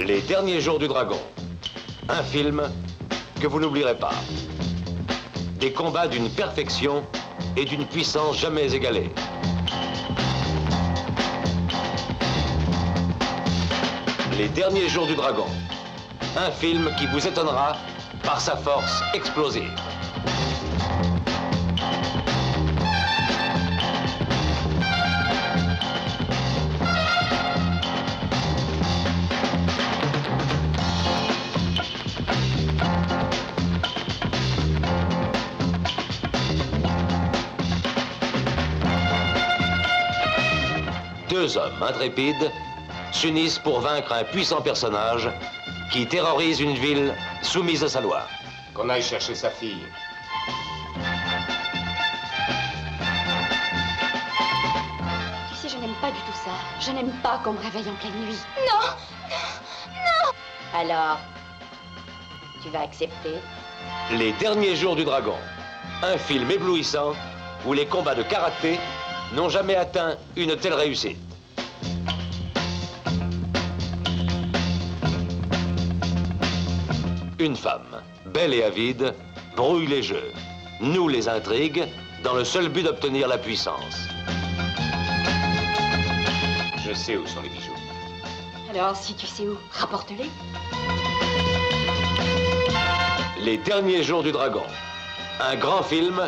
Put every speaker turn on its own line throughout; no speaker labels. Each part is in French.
Les derniers jours du dragon. Un film que vous n'oublierez pas. Des combats d'une perfection et d'une puissance jamais égalée. Les derniers jours du dragon. Un film qui vous étonnera par sa force explosive. Deux hommes intrépides s'unissent pour vaincre un puissant personnage qui terrorise une ville soumise à sa loi.
Qu'on aille chercher sa fille.
Tu sais, je n'aime pas du tout ça. Je n'aime pas qu'on me réveille en pleine nuit.
Non, non, non.
Alors, tu vas accepter?
Les derniers jours du dragon. Un film éblouissant où les combats de karaté n'ont jamais atteint une telle réussite. Une femme, belle et avide, brouille les jeux, noue les intrigues, dans le seul but d'obtenir la puissance.
Je sais où sont les bijoux.
Alors, si tu sais où, rapporte-les.
Les derniers jours du dragon. Un grand film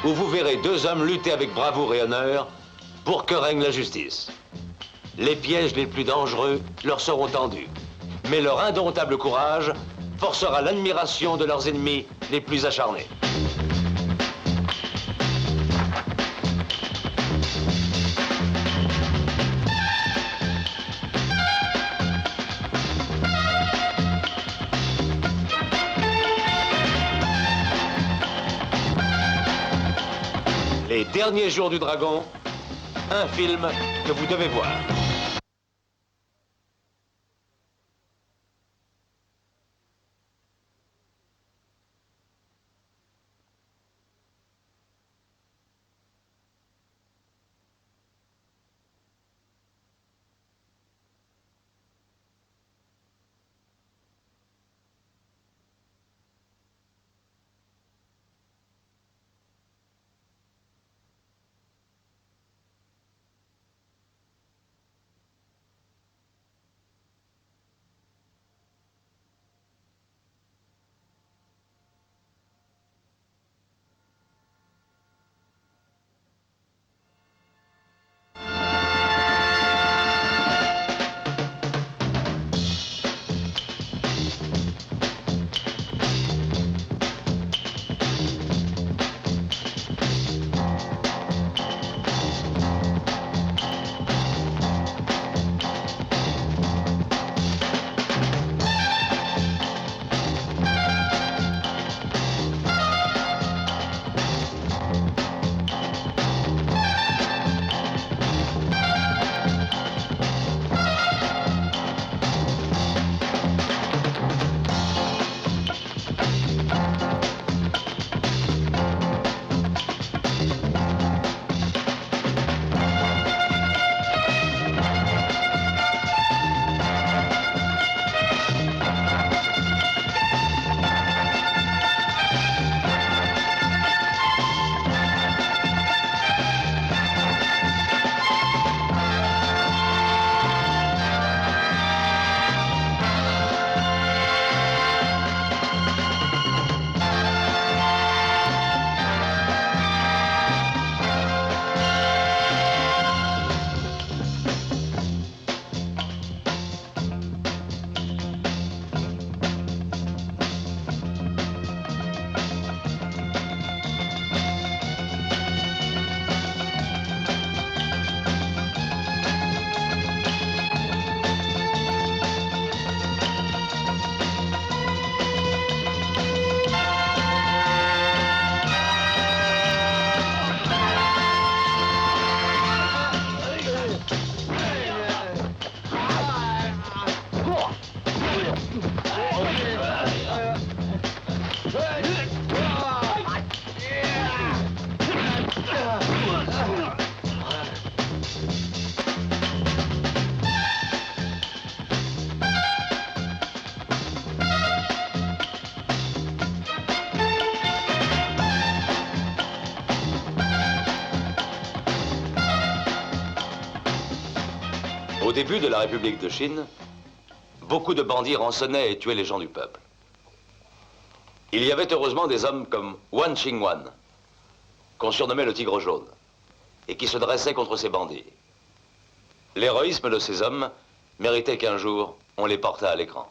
où vous verrez deux hommes lutter avec bravoure et honneur pour que règne la justice. Les pièges les plus dangereux leur seront tendus, mais leur indomptable courage forcera l'admiration de leurs ennemis les plus acharnés. Les derniers jours du dragon, un film que vous devez voir. Au début de la République de Chine, beaucoup de bandits rançonnaient et tuaient les gens du peuple. Il y avait heureusement des hommes comme Wan Qingwan, qu'on surnommait le tigre jaune, et qui se dressaient contre ces bandits. L'héroïsme de ces hommes méritait qu'un jour, on les portât à l'écran.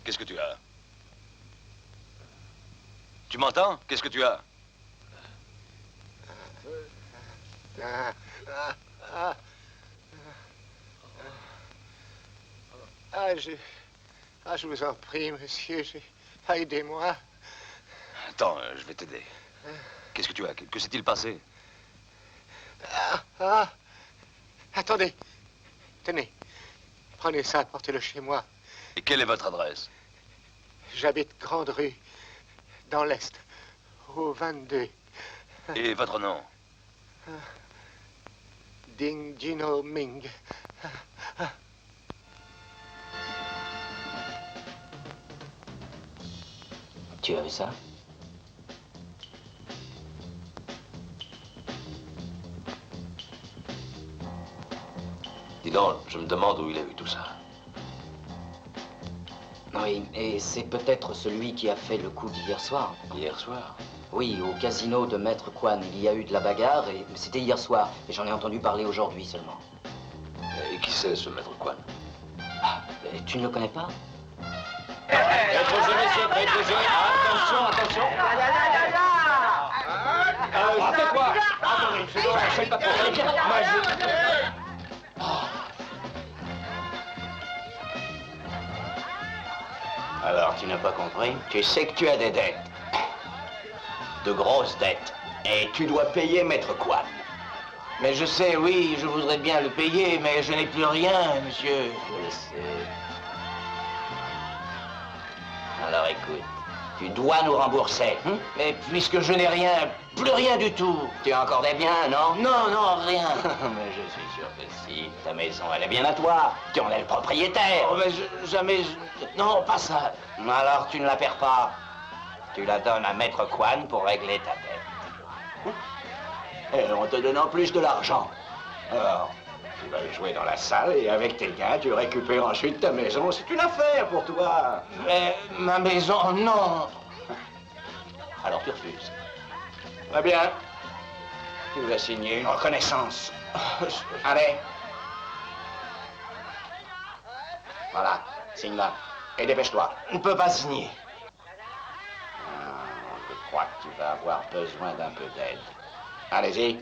Qu'est-ce que tu as? Tu m'entends? Qu'est-ce que tu as?
Je vous en prie, monsieur, aidez-moi.
Attends, je vais t'aider. Qu'est-ce que tu as? Que s'est-il passé?
Attendez. Tenez. Prenez ça, portez-le chez moi.
Et quelle est votre adresse?
J'habite Grande Rue, dans l'Est, au 22.
Et votre nom?
Ding Jino Ming.
Tu as vu ça?
Dis donc, je me demande où il a vu tout ça.
Oui, et c'est peut-être celui qui a fait le coup d'hier soir.
Hier soir?
Oui, au casino de Maître Kwan, il y a eu de la bagarre, et c'était hier soir, et j'en ai entendu parler aujourd'hui seulement.
Et qui c'est, ce maître Kwan?
Ah, et tu ne le connais pas?
Maître jeu, messieurs, maître jeu. Attention, attention. Rappelle-toi. Attendez, une seconde, je sais pas pourquoi.
Alors, tu n'as pas compris? Tu sais que tu as des dettes. De grosses dettes. Et tu dois payer Maître Kwan. Mais je sais, oui, je voudrais bien le payer, mais je n'ai plus rien, monsieur. Je le sais. Alors écoute, tu dois nous rembourser. Mais puisque je n'ai rien, plus rien du tout. Tu as encore des biens, non? Non, non, rien. Mais je suis sûr que si. Ta maison, elle est bien à toi. Tu en es le propriétaire. Oh, mais jamais... Non, pas ça. Alors tu ne la perds pas. Tu la donnes à Maître Kwan pour régler ta dette. Et on te donne en plus de l'argent. Alors, tu vas jouer dans la salle et avec tes gains, tu récupères ensuite ta maison. C'est une affaire pour toi. Mais ma maison, non. Alors tu refuses. Très bien. Tu vas signer une reconnaissance. Allez. Voilà, signe là. Et dépêche-toi. On ne peut pas signer. Je crois que tu vas avoir besoin d'un peu d'aide. Allez-y.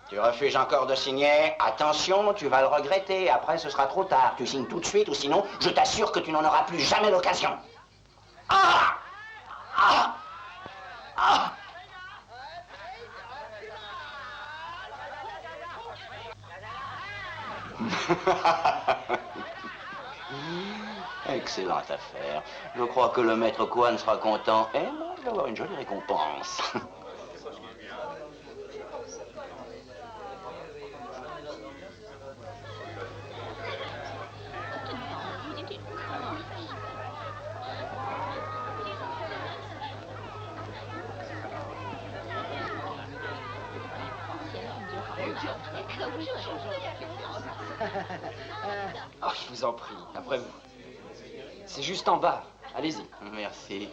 Tu refuses encore de signer? Attention, tu vas le regretter. Après, ce sera trop tard. Tu signes tout de suite ou sinon, je t'assure que tu n'en auras plus jamais l'occasion. Excellente affaire. Je crois que le maître Kwan sera content. Et moi, je vais avoir une jolie récompense.
Oh, je vous en prie, après vous. C'est juste en bas. Allez-y.
Merci.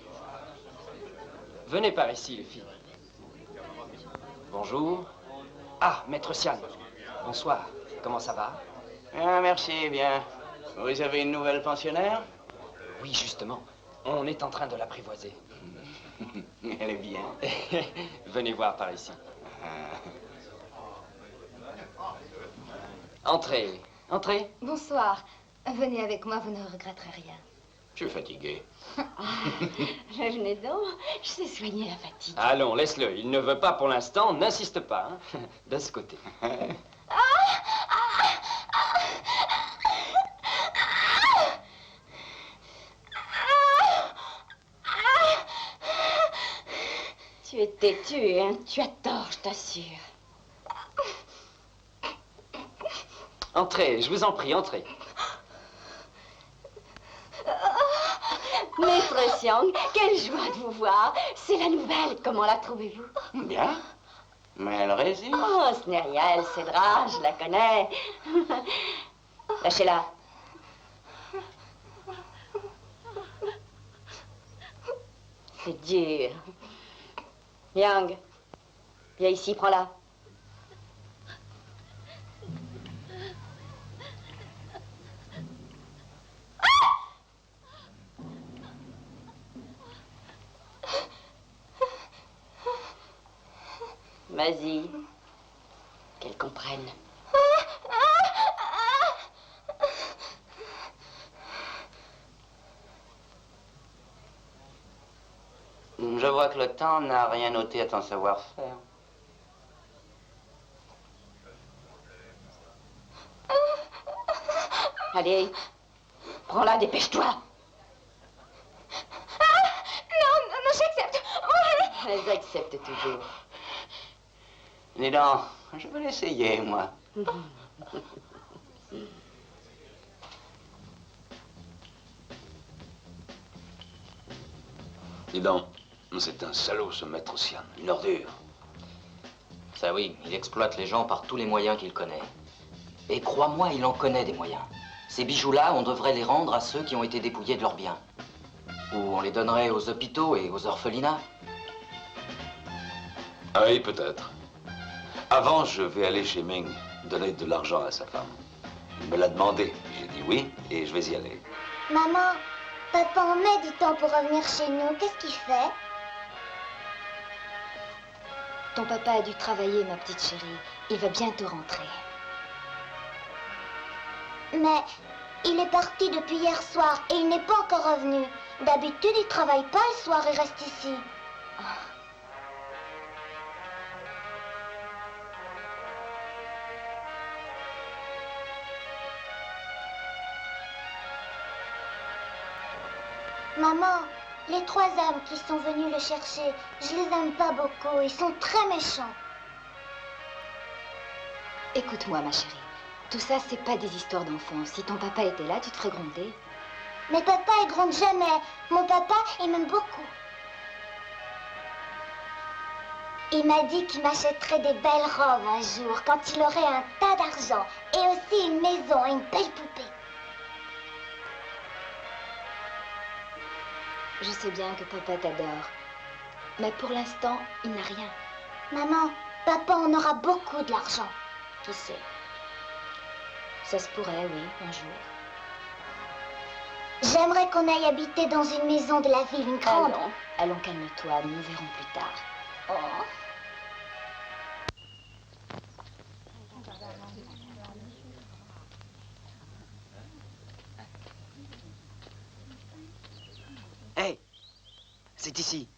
Venez par ici, les filles. Bonjour. Ah, Maître Sian. Bonsoir. Comment ça va?
Ah, merci, bien. Vous avez une nouvelle pensionnaire?
Oui, justement. On est en train de l'apprivoiser.
Elle est bien.
Venez voir par ici. Entrez. Entrez.
Bonsoir. Venez avec moi, vous ne regretterez rien.
Je suis fatigué.
Venez donc, je sais soigner la fatigue.
Allons, laisse-le. Il ne veut pas pour l'instant. N'insiste pas. Hein. De ce côté.
Tu es têtu, hein? Tu as tort, je t'assure.
Entrez, je vous en prie, entrez.
Maître Xiang, quelle joie de vous voir. C'est la nouvelle. Comment la trouvez-vous?
Bien. Mais elle résiste.
Oh, ce n'est rien, elle cédera, je la connais. Lâchez-la. C'est dur. Yang, viens ici, prends-la. Vas-y. Qu'elle comprenne.
Je vois que le temps n'a rien noté à ton savoir-faire.
Allez, prends-la, dépêche-toi.
Non, j'accepte.
Elles acceptent toujours.
Dis donc, je vais l'essayer, moi.
Dis donc, c'est un salaud, ce maître Xiang. Une ordure.
Ça oui, il exploite les gens par tous les moyens qu'il connaît. Et crois-moi, il en connaît des moyens. Ces bijoux-là, on devrait les rendre à ceux qui ont été dépouillés de leurs biens. Ou on les donnerait aux hôpitaux et aux orphelinats.
Ah oui, peut-être. Avant, je vais aller chez Ming, donner de l'argent à sa femme. Il me l'a demandé. J'ai dit oui, et je vais y aller.
Maman, papa en met du temps pour revenir chez nous. Qu'est-ce qu'il fait?
Ton papa a dû travailler, ma petite chérie. Il va bientôt rentrer.
Mais il est parti depuis hier soir et il n'est pas encore revenu. D'habitude, il travaille pas le soir et reste ici. Maman, les 3 hommes qui sont venus le chercher, je les aime pas beaucoup. Ils sont très méchants.
Écoute-moi, ma chérie. Tout ça, c'est pas des histoires d'enfants. Si ton papa était là, tu te ferais gronder.
Mais papa, il gronde jamais. Mon papa, il m'aime beaucoup. Il m'a dit qu'il m'achèterait des belles robes un jour, quand il aurait un tas d'argent. Et aussi une maison et une belle poupée.
Je sais bien que papa t'adore. Mais pour l'instant, il n'a rien.
Maman, papa en aura beaucoup de l'argent.
Qui sait? Ça se pourrait, oui, un jour.
J'aimerais qu'on aille habiter dans une maison de la ville, une grande.
Allons, calme-toi, nous nous verrons plus tard.
Oh.
Hé, c'est ici.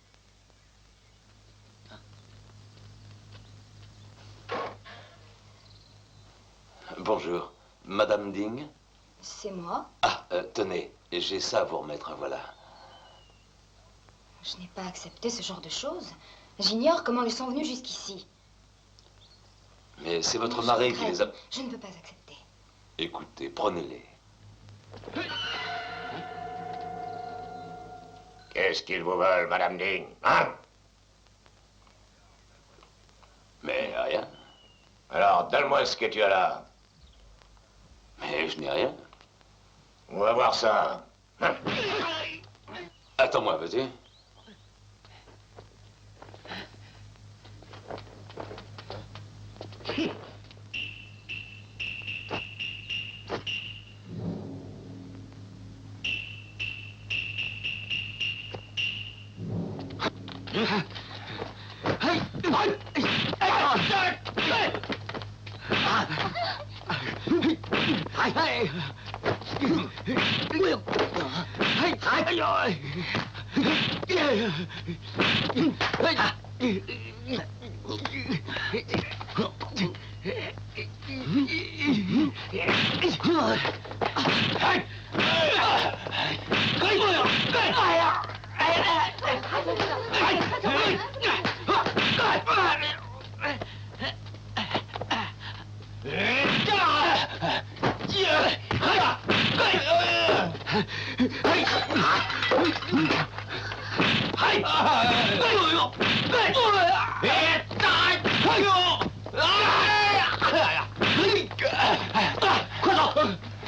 Bonjour. Madame Ding?
C'est moi?
Ah, tenez, j'ai ça à vous remettre, voilà.
Je n'ai pas accepté ce genre de choses. J'ignore comment ils sont venus jusqu'ici.
Mais c'est votre mari qui les a...
Je ne peux pas accepter.
Écoutez, prenez-les.
Qu'est-ce qu'ils vous veulent, Madame Ding? Hein?
Mais rien.
Alors, donne-moi ce que tu as là.
Mais je n'ai rien.
On va voir ça. Hein?
Attends-moi, vas-y.
哎呦！哎呀！哎呀！快走！哎呀！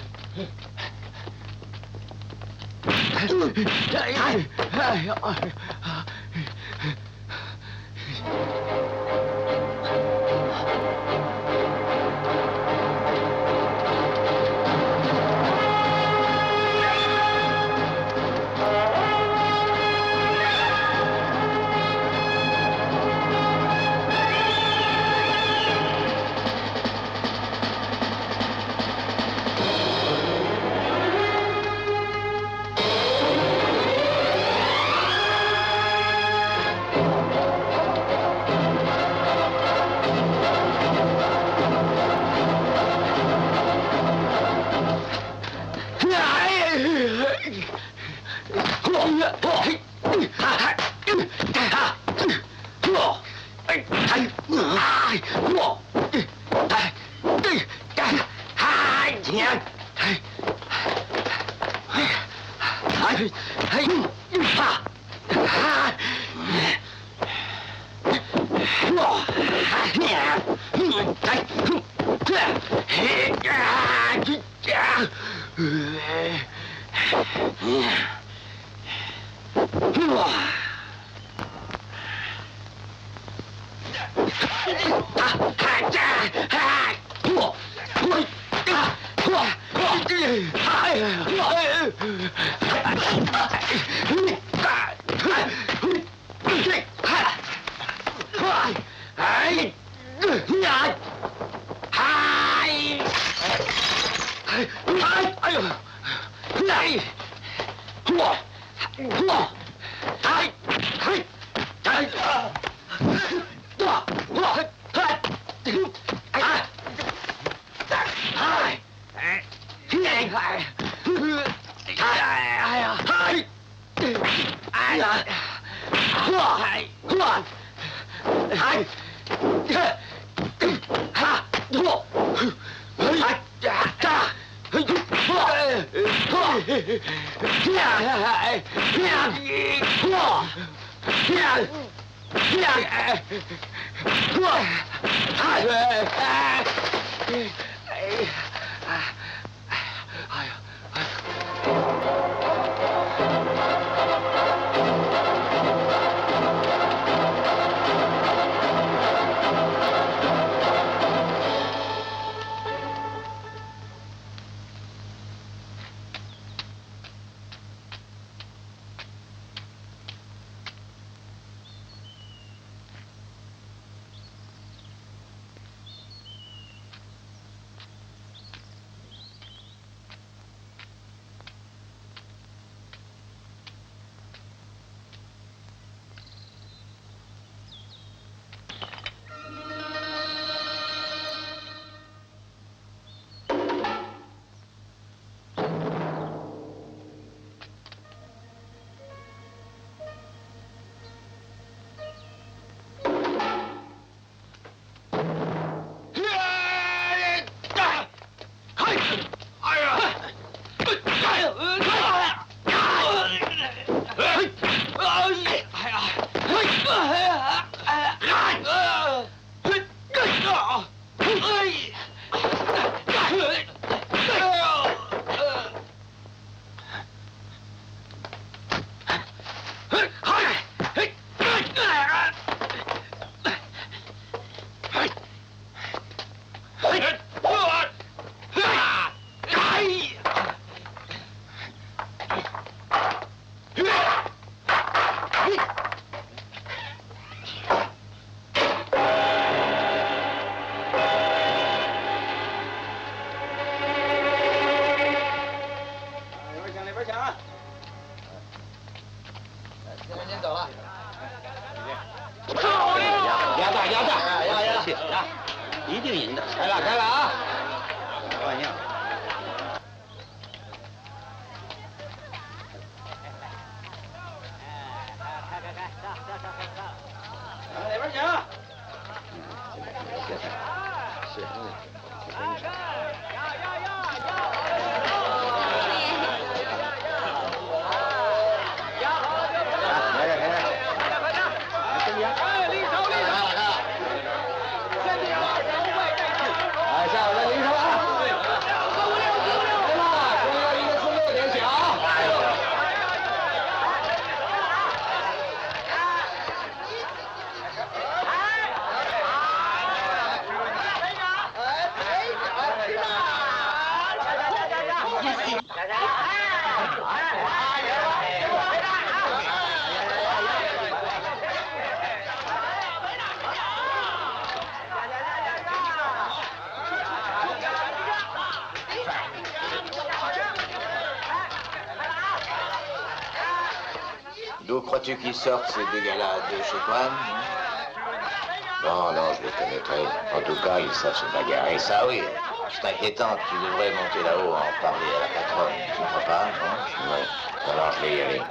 一定赢的。开了，开了啊！高兴。往哪边请？来，立手！ crois-tu qu'ils sortent, ces deux gars-là, de chez Quan? Non, non, je les connaîtrai. En tout cas, ils savent se bagarrer, ça oui. C'est inquiétant, tu devrais monter là-haut, en parler à la patronne. Tu ne crois pas, non? Oui. Alors je vais y aller.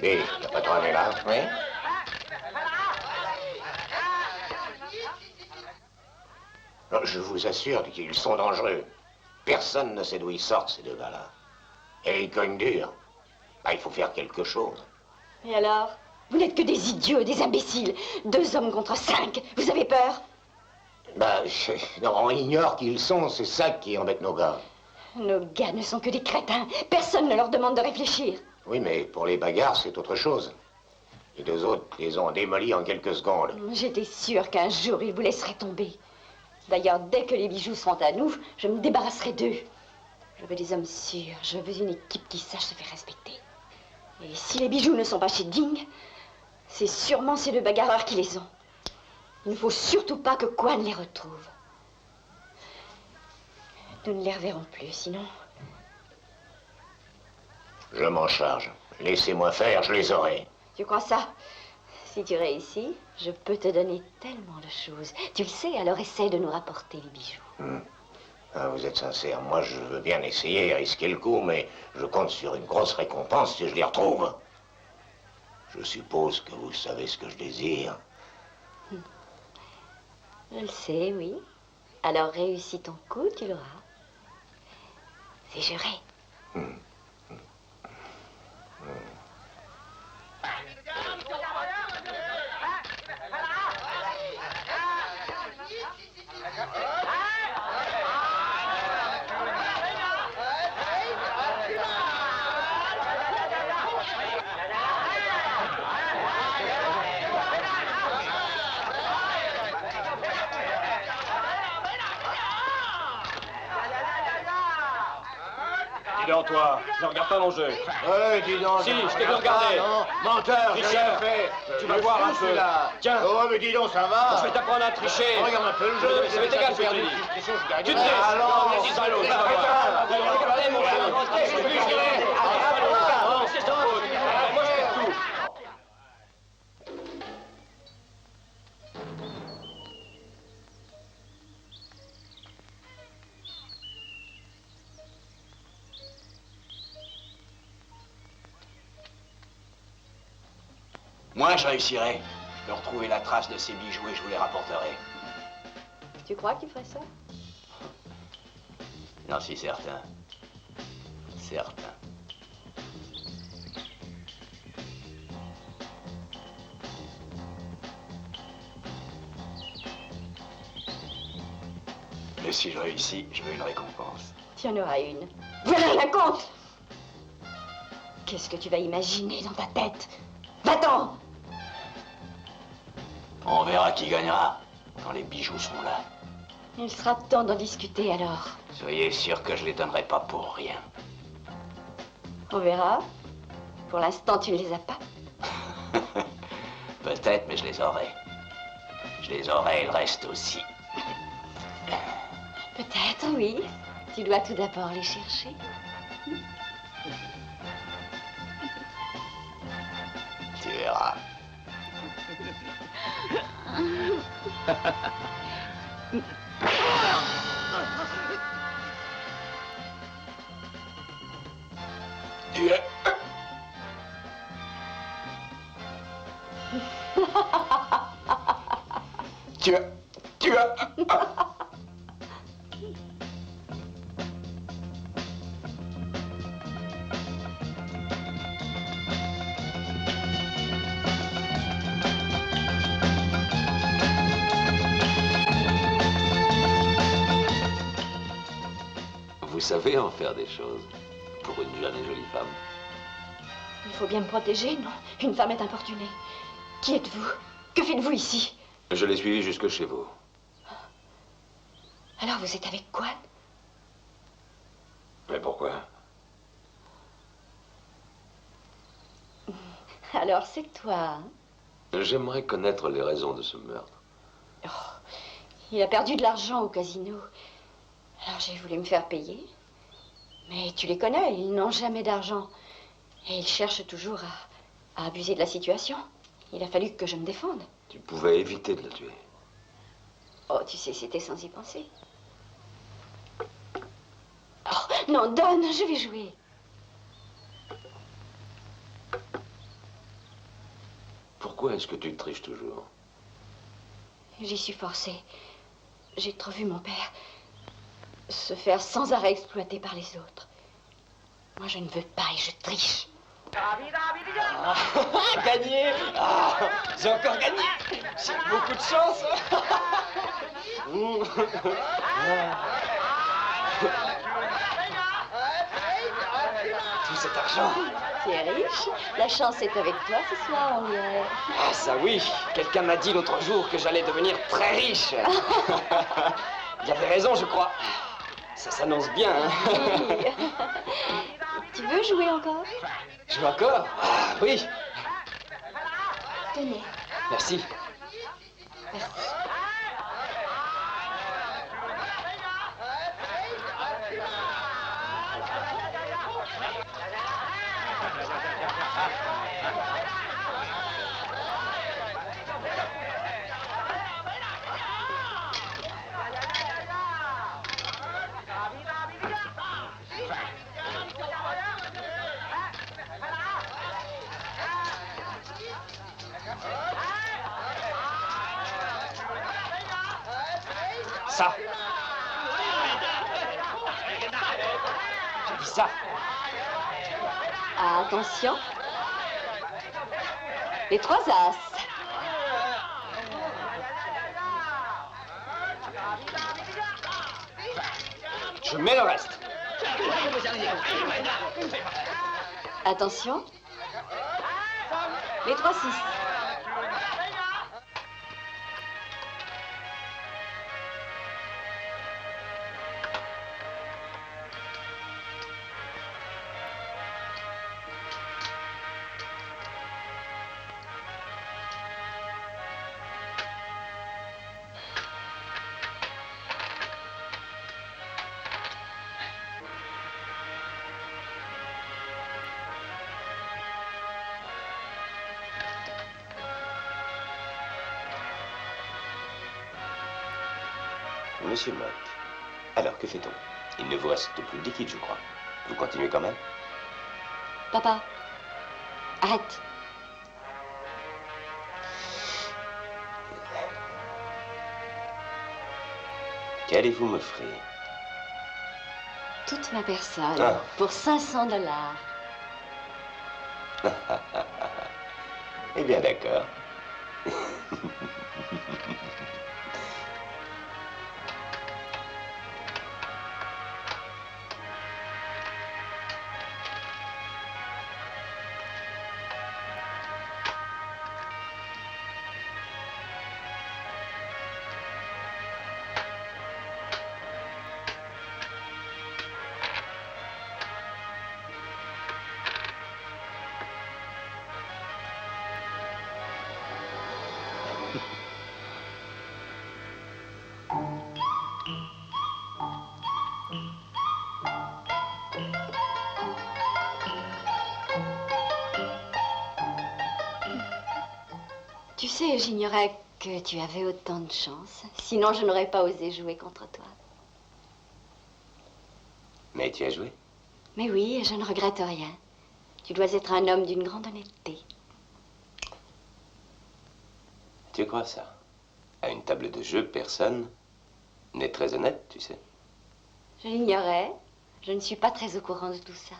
Et la patronne est là? Oui. Je vous assure qu'ils sont dangereux. Personne ne sait d'où ils sortent, ces deux gars-là. Et ils cognent dur. Bah, il faut faire quelque chose.
Et alors? Vous n'êtes que des idiots, des imbéciles. 2 hommes contre 5. Vous avez peur?
Bah, non, on ignore qui ils sont, c'est ça qui embête nos gars.
Nos gars ne sont que des crétins. Personne ne leur demande de réfléchir.
Oui, mais pour les bagarres, c'est autre chose. Les 2 autres les ont démolis en quelques secondes.
J'étais sûre qu'un jour, ils vous laisseraient tomber. D'ailleurs, dès que les bijoux seront à nous, je me débarrasserai d'eux. Je veux des hommes sûrs. Je veux une équipe qui sache se faire respecter. Et si les bijoux ne sont pas chez Ding, c'est sûrement ces 2 bagarreurs qui les ont. Il ne faut surtout pas que Quan les retrouve. Nous ne les reverrons plus, sinon...
Je m'en charge. Laissez-moi faire, je les aurai.
Tu crois ça? Si tu réussis, je peux te donner tellement de choses. Tu le sais, alors essaie de nous rapporter les bijoux.
Ah, vous êtes sincère. Moi, je veux bien essayer et risquer le coup, mais je compte sur une grosse récompense si je les retrouve. Je suppose que vous savez ce que je désire.
Je le sais, oui. Alors réussis ton coup, tu l'auras. C'est juré.
Dis donc, toi, ne regarde pas mon jeu.
Dis donc.
Si, je t'ai vu regarder.
Menteur, j'ai
Tricheur.
rien fait.
Tu vas voir un peu.
Là.
Tiens.
Oh, mais dis donc, ça va.
Je vais t'apprendre à tricher.
Regarde un peu le jeu.
Ça m'est égal, ce que tu dis. Tu te laisses.
Alors,
vas-y, salaud, tu vas voir. Regardez mon jeu. C'est ça. Moi, je fais tout.
Moi, je réussirai. Je peux retrouver la trace de ces bijoux et je vous les rapporterai.
Tu crois qu'il ferait ça?
J'en suis certain. Certain. Mais si je réussis, je veux une récompense.
Tu en auras une. Voilà la compte! Qu'est-ce que tu vas imaginer dans ta tête? Va-t'en!
On verra qui gagnera quand les bijoux seront là.
Il sera temps d'en discuter alors.
Soyez sûr que je les donnerai pas pour rien.
On verra. Pour l'instant, tu ne les as pas.
Peut-être, mais je les aurai. Je les aurai et le reste aussi.
Peut-être, oui. Tu dois tout d'abord les chercher.
Tu verras. Tu es... Tu as...
Vous savez en faire des choses pour une jeune et jolie femme.
Il faut bien me protéger, non? Une femme est importunée. Qui êtes-vous? Que faites-vous ici?
Je l'ai suivi jusque chez vous.
Alors vous êtes avec Quan?
Mais pourquoi?
Alors c'est toi, hein?
J'aimerais connaître les raisons de ce meurtre.
Il a perdu de l'argent au casino. Alors j'ai voulu me faire payer. Mais tu les connais, ils n'ont jamais d'argent. Et ils cherchent toujours à abuser de la situation. Il a fallu que je me défende.
Tu pouvais éviter de le tuer.
Oh, tu sais, c'était sans y penser. Oh, non, donne, je vais jouer.
Pourquoi est-ce que tu triches toujours?
J'y suis forcée. J'ai trop vu mon père se faire sans arrêt exploiter par les autres. Moi, je ne veux pas et je triche.
Gagné! Ah, j'ai encore gagné! J'ai beaucoup de chance! Tout cet argent!
Tu es riche. La chance est avec toi ce soir, on dirait.
Ah, ça oui! Quelqu'un m'a dit l'autre jour que j'allais devenir très riche! Il avait raison, je crois. Ça s'annonce bien, hein?
Oui. Tu veux jouer encore?
Jouer encore? Ah, oui!
Tenez.
Merci.
Merci.
Ça. J'ai dit ça.
Attention. Les trois as.
Je mets le reste.
Attention. Les trois six.
Monsieur Monk, alors que fait-on? Il ne vous reste plus de liquide, je crois. Vous continuez quand même?
Papa, arrête.
Qu'allez-vous m'offrir?
Toute ma personne,
Ah.
pour 500 $.
Eh bien, d'accord.
Tu sais, j'ignorais que tu avais autant de chance. Sinon, je n'aurais pas osé jouer contre toi.
Mais tu as joué?
Mais oui, je ne regrette rien. Tu dois être un homme d'une grande honnêteté.
Tu crois ça? À une table de jeu, personne n'est très honnête, tu sais.
Je l'ignorais. Je ne suis pas très au courant de tout ça.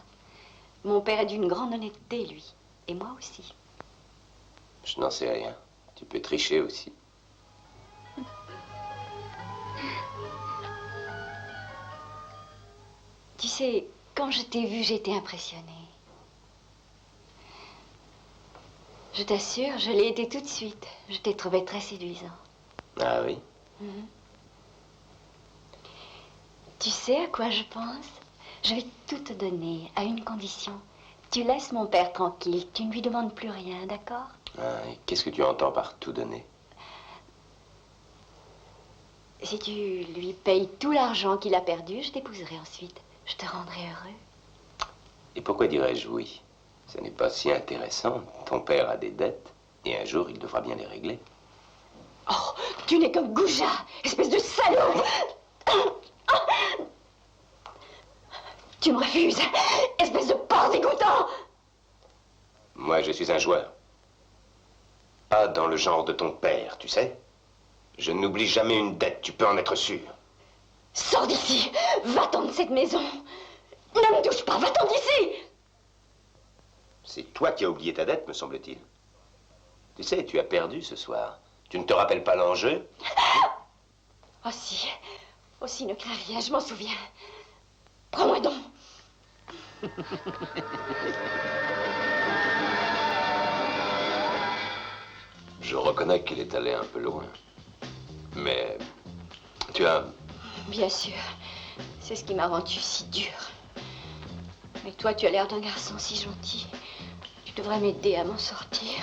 Mon père est d'une grande honnêteté, lui. Et moi aussi.
Je n'en sais rien. Tu peux tricher aussi.
Tu sais, quand je t'ai vu, j'ai été impressionnée. Je t'assure, je l'ai été tout de suite. Je t'ai trouvé très séduisant.
Ah oui?
Mhm. Tu sais à quoi je pense? Je vais tout te donner, à une condition. Tu laisses mon père tranquille, tu ne lui demandes plus rien, d'accord?
Ah, et qu'est-ce que tu entends par tout donner?
Si tu lui payes tout l'argent qu'il a perdu, je t'épouserai ensuite. Je te rendrai heureux.
Et pourquoi dirais-je oui? Ce n'est pas si intéressant. Ton père a des dettes, et un jour, il devra bien les régler.
Oh, tu n'es qu'un goujat, espèce de salaud! Tu me refuses, espèce de porc dégoûtant!
Moi, je suis un joueur. Pas dans le genre de ton père, tu sais. Je n'oublie jamais une dette, tu peux en être sûr.
Sors d'ici, va-t'en de cette maison. Ne me touche pas, va-t'en d'ici!
C'est toi qui as oublié ta dette, me semble-t-il. Tu sais, tu as perdu ce soir. Tu ne te rappelles pas l'enjeu?
Oh si, aussi ne crains rien, je m'en souviens. Prends-moi donc.
Je reconnais qu'il est allé un peu loin. Mais tu as...
Bien sûr, c'est ce qui m'a rendu si dur. Mais toi, tu as l'air d'un garçon si gentil. Tu devrais m'aider à m'en sortir.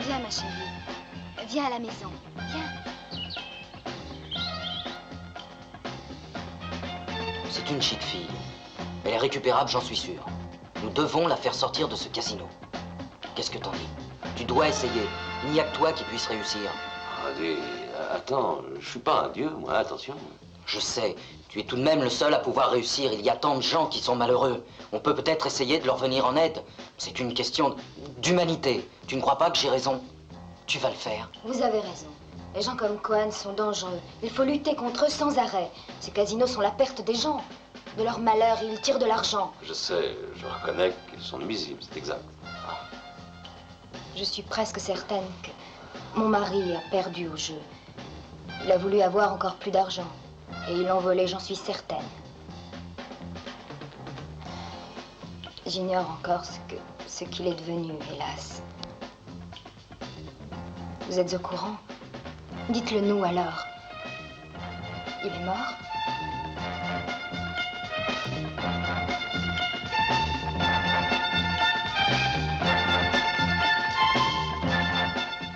Viens, ma chérie. Viens à la maison. Viens.
C'est une chic fille. Elle est récupérable, j'en suis sûr. Nous devons la faire sortir de ce casino. Qu'est-ce que t'en dis? Tu dois essayer. Il n'y a que toi qui puisse réussir.
Attends, je suis pas un dieu, moi, attention.
Je sais, tu es tout de même le seul à pouvoir réussir. Il y a tant de gens qui sont malheureux. On peut peut-être essayer de leur venir en aide. C'est une question d'humanité. Tu ne crois pas que j'ai raison? Tu vas le faire.
Vous avez raison. Les gens comme Cohen sont dangereux. Il faut lutter contre eux sans arrêt. Ces casinos sont la perte des gens. De leur malheur, ils tirent de l'argent.
Je sais, je reconnais qu'ils sont nuisibles, c'est exact.
Je suis presque certaine que mon mari a perdu au jeu. Il a voulu avoir encore plus d'argent. Et ils l'ont volé, j'en suis certaine. J'ignore encore ce qu'il est devenu, hélas. Vous êtes au courant? Dites-le nous alors. Il est mort?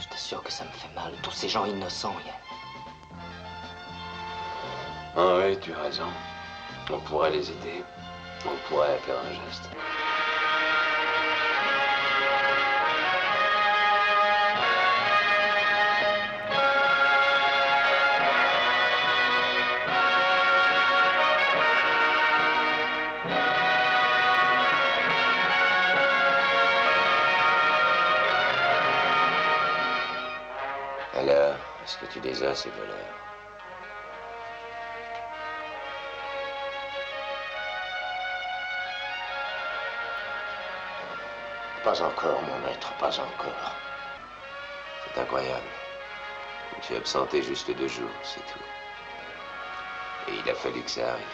Je t'assure que ça me fait mal. Tous ces gens innocents.
Ah oui, tu as raison. On pourrait les aider. On pourrait faire un geste.
Alors, est-ce que tu les as, ces voleurs? Pas encore, mon maître, pas encore. C'est incroyable. Je me suis absenté juste 2 jours, c'est tout. Et il a fallu que ça arrive.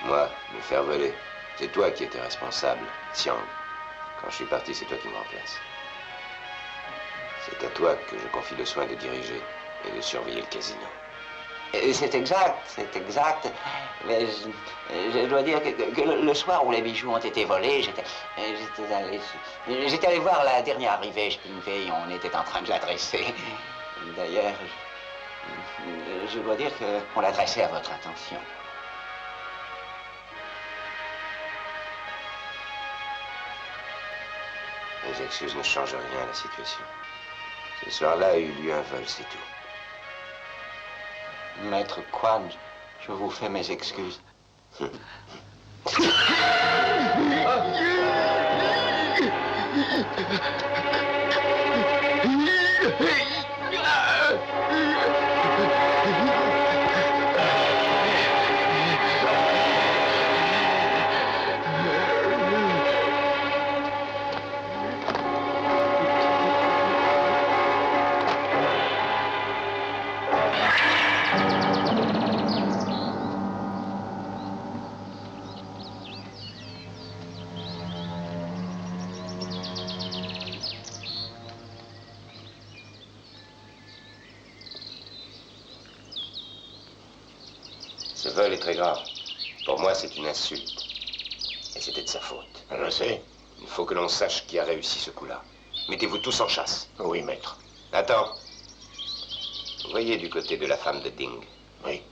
Moi, me faire voler, c'est toi qui étais responsable, Xiang. Quand je suis parti, c'est toi qui me remplace. C'est à toi que je confie le soin de diriger et de surveiller le casino.
C'est exact. Mais je dois dire que le soir où les bijoux ont été volés, j'étais allé voir la dernière arrivée chez Pinkei, on était en train de l'adresser. D'ailleurs, je dois dire qu'on l'adressait à votre attention.
Les excuses ne changent rien à la situation. Ce soir-là a eu lieu un vol, c'est tout.
Maître Quan, je vous fais mes excuses.
Ce vol est très grave. Pour moi, c'est une insulte. Et c'était de sa faute.
Je sais.
Il faut que l'on sache qui a réussi ce coup-là. Mettez-vous tous en chasse.
Oui, maître.
Attends. Voyez du côté de la femme de Ding.
Oui.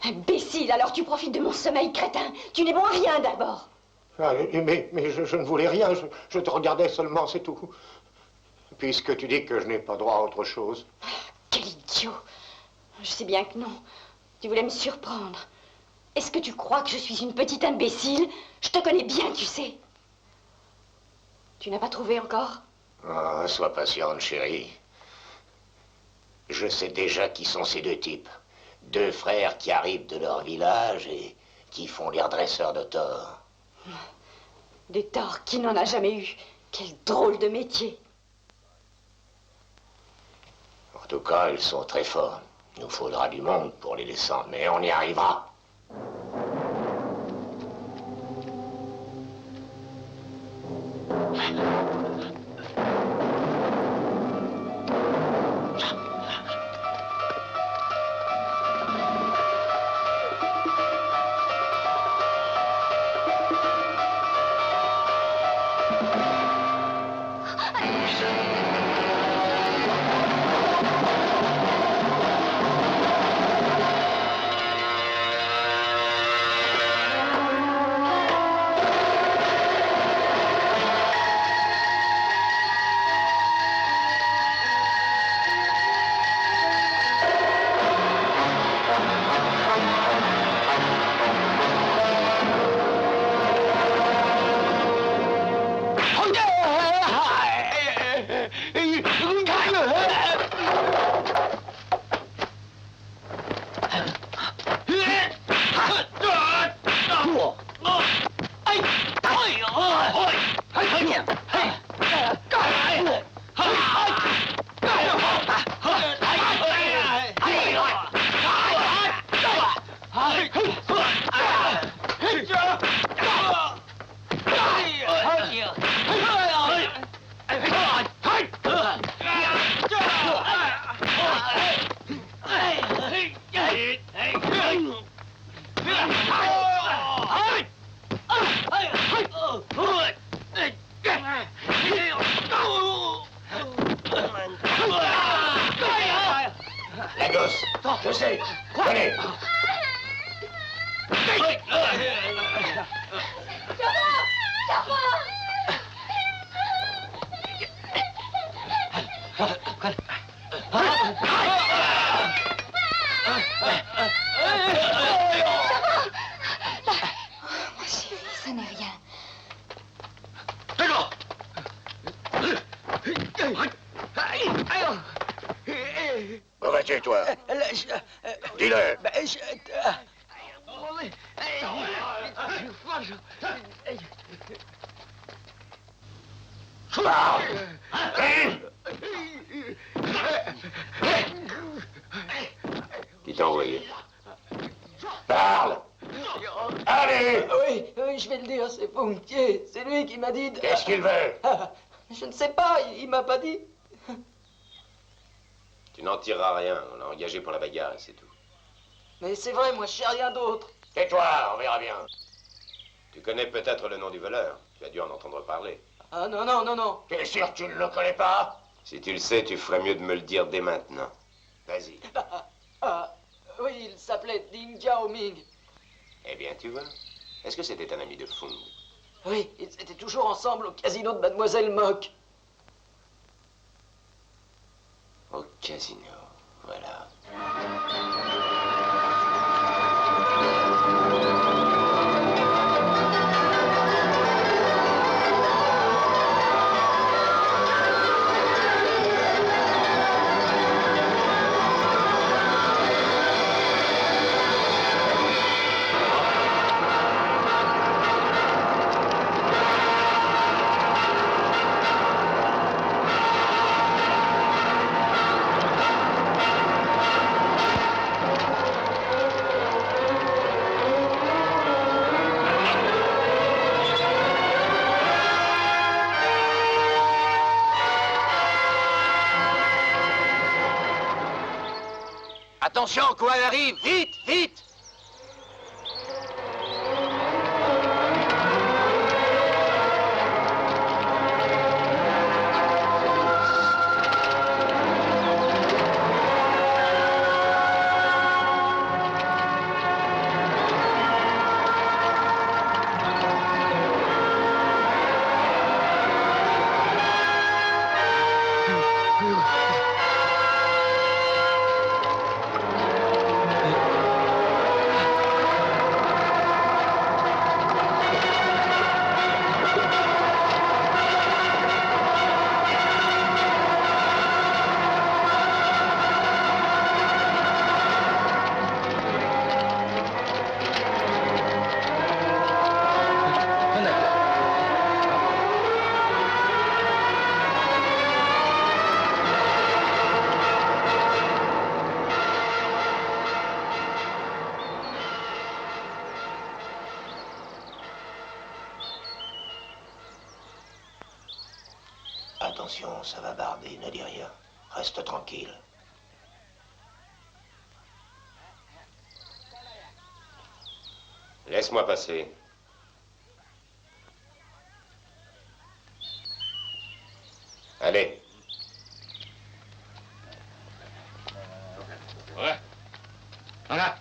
Imbécile, alors tu profites de mon sommeil, crétin. Tu n'es bon à rien d'abord.
Ah, mais je ne voulais rien, je te regardais seulement, c'est tout. Puisque tu dis que je n'ai pas droit à autre chose.
Quel idiot. Je sais bien que non. Tu voulais me surprendre. Est-ce que tu crois que je suis une petite imbécile? Je te connais bien, tu sais. Tu n'as pas trouvé encore?
Ah, sois patiente, chérie. Je sais déjà qui sont ces deux types. Deux frères qui arrivent de leur village et qui font les redresseurs de tort.
Des torts qui n'en a jamais eu. Quel drôle de métier.
En tout cas, ils sont très forts. Il nous faudra du monde pour les descendre, mais on y arrivera. La gosse, je sais. Venez.
Ma chérie, ça n'est rien.
Où vas-tu, toi? Dis-le. Parle.
Qui t'a envoyé?
Parle. Allez.
Oui, je vais le dire, c'est Funkier. C'est lui qui m'a dit...
Qu'est-ce qu'il veut?
Je ne sais pas, il m'a pas dit.
Tu n'en tireras rien. On l'a engagé pour la bagarre et c'est tout.
Mais c'est vrai, moi, je sais rien d'autre.
Tais-toi, on verra bien.
Tu connais peut-être le nom du voleur. Tu as dû en entendre parler.
Ah non, non, non, non.
T'es sûr que tu ne le connais pas?
Si tu le sais, tu ferais mieux de me le dire dès maintenant.
Vas-y.
Oui, il s'appelait Ding Jiaoming.
Eh bien, tu vois. Est-ce que c'était un ami de Fung?
Oui, ils étaient toujours ensemble au casino de Mademoiselle Mock.
Au casino, voilà.
Attention, Kwan arrive! Vite, vite!
Attention, ça va barder, ne dis rien. Reste tranquille.
Laisse-moi passer. Allez.
Ouais. Voilà.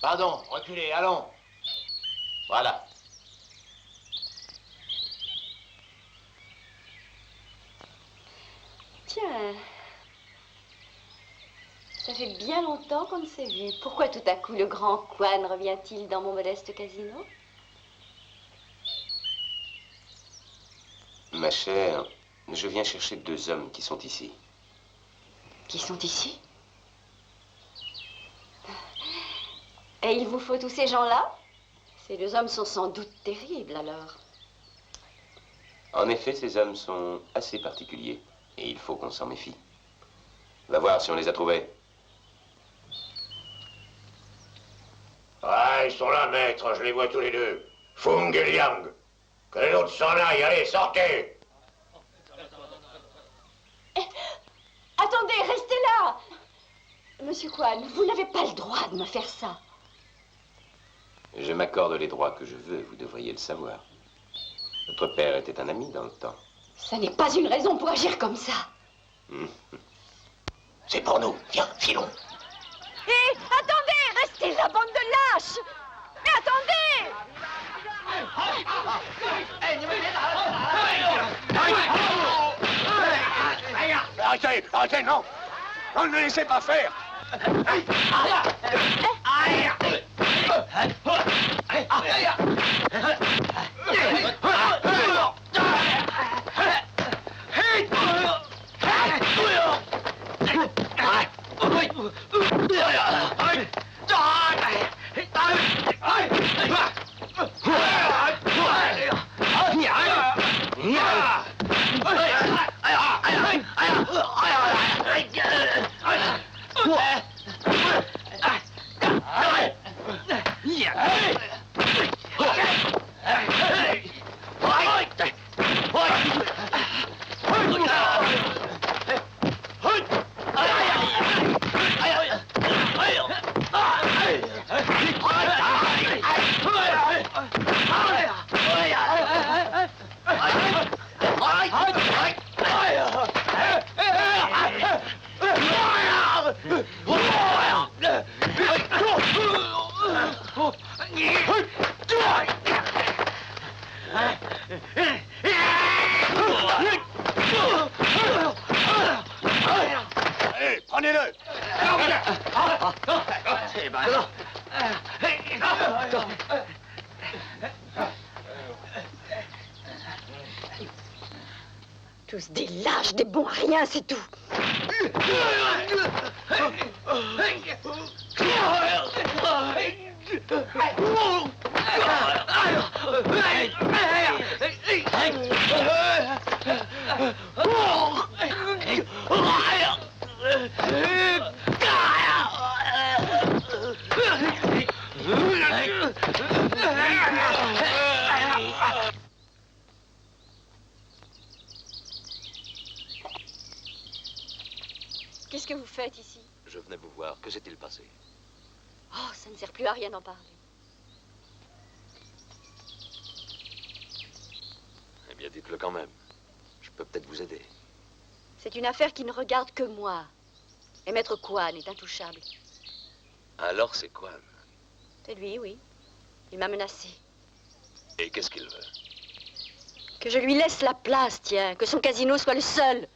Pardon, reculez, allons. Voilà.
Tiens, ça fait bien longtemps qu'on ne s'est vu. Pourquoi tout à coup le grand Kwan revient-il dans mon modeste casino?
Ma chère, je viens chercher 2 hommes qui sont ici.
Qui sont ici? Et il vous faut tous ces gens-là? Ces 2 hommes sont sans doute terribles, alors.
En effet, ces hommes sont assez particuliers. Et il faut qu'on s'en méfie. Va voir si on les a trouvés.
Ah, ils sont là, maître, je les vois tous les deux. Fung et Liang. Que l'autre s'en aille, allez, sortez.
Attendez, restez là! Monsieur Kwan, vous n'avez pas le droit de me faire ça.
Je m'accorde les droits que je veux, vous devriez le savoir. Votre père était un ami dans le temps.
Ça n'est pas une raison pour agir comme ça.
C'est pour nous. Viens, filons.
Hé, attendez, restez là, bande de lâches! Mais attendez!
Arrêtez, arrêtez, non. Non, ne laissez pas faire. Allez, prenez-le.
Tous des lâches, des bons à rien, c'est tout.
Oh!
Qu'est-ce que vous faites ici?
Je venais vous voir. Que s'est-il passé?
Oh, ça ne sert plus à rien d'en parler.
Eh bien, dites-le quand même. Je peux peut-être vous aider.
C'est une affaire qui ne regarde que moi. Et Maître Kwan est intouchable.
Alors, c'est quoi?
C'est lui, oui. Il m'a menacé.
Et qu'est-ce qu'il veut?
Que je lui laisse la place, tiens. Que son casino soit le seul.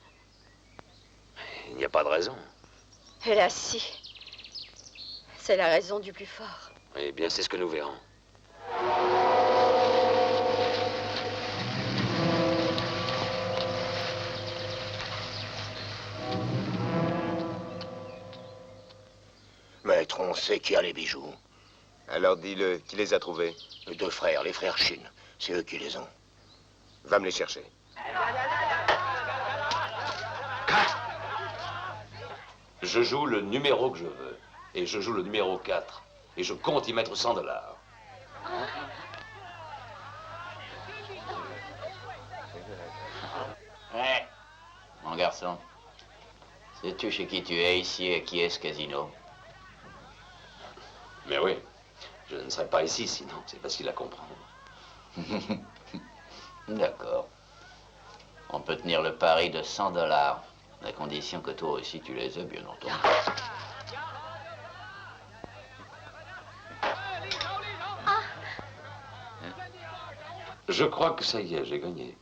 Il n'y a pas de raison.
Hélas, si. C'est la raison du plus fort.
Eh bien, c'est ce que nous verrons.
Maître, on sait qui a les bijoux.
Alors dis-le, qui les a trouvés?
Les deux frères, les frères Chine. C'est eux qui les ont.
Va me les chercher.
Je joue le numéro que je veux. Et je joue le numéro 4. Et je compte y mettre 100 $.
Ouais. Mon garçon, sais-tu chez qui tu es ici et qui est ce casino?
Mais oui, je ne serais pas ici sinon. C'est facile à comprendre.
D'accord. On peut tenir le pari de 100 $, à condition que toi aussi tu les aies, bien entendu.
Je crois que ça y est, j'ai gagné.